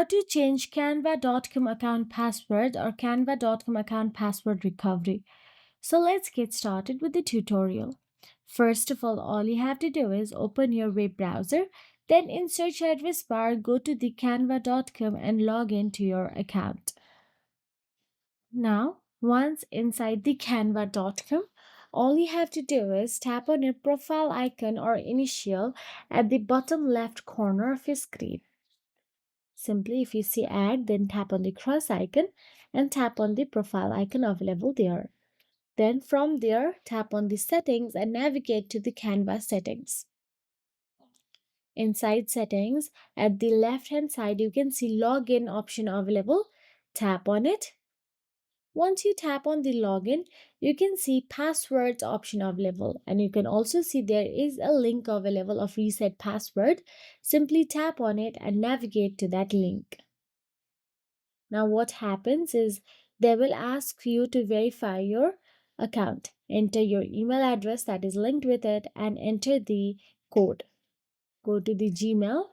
how to change canva.com account password or canva.com account password recovery. So let's get started with the tutorial. First of all you have to do is open your web browser, then in search address bar go to the canva.com and log into your account. Now, once inside the canva.com, all you have to do is tap on your profile icon or initial at the bottom left corner of your screen. Simply, if you see add, then tap on the cross icon and tap on the profile icon available there. Then from there, tap on the settings and navigate to the Canva settings. Inside settings, at the left hand side, you can see login option available. Tap on it. Once you tap on the login, you can see passwords option available, and you can also see there is a link available of reset password. Simply tap on it and navigate to that link. Now what happens is they will ask you to verify your account. Enter your email address that is linked with it and enter the code. Go to the Gmail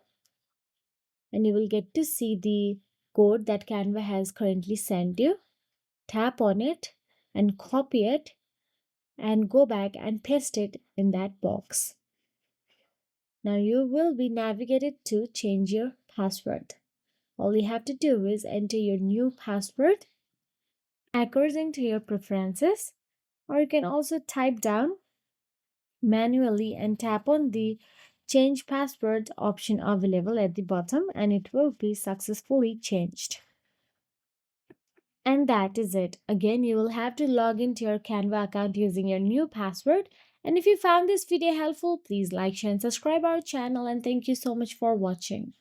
and you will get to see the code that Canva has currently sent you. Tap on it and copy it and go back and paste it in that box. Now you will be navigated to change your password. All you have to do is enter your new password according to your preferences, or you can also type down manually and tap on the change password option available at the bottom and it will be successfully changed. And that is it. Again, you will have to log into your Canva account using your new password. And if you found this video helpful, please like, share, and subscribe our channel. And thank you so much for watching.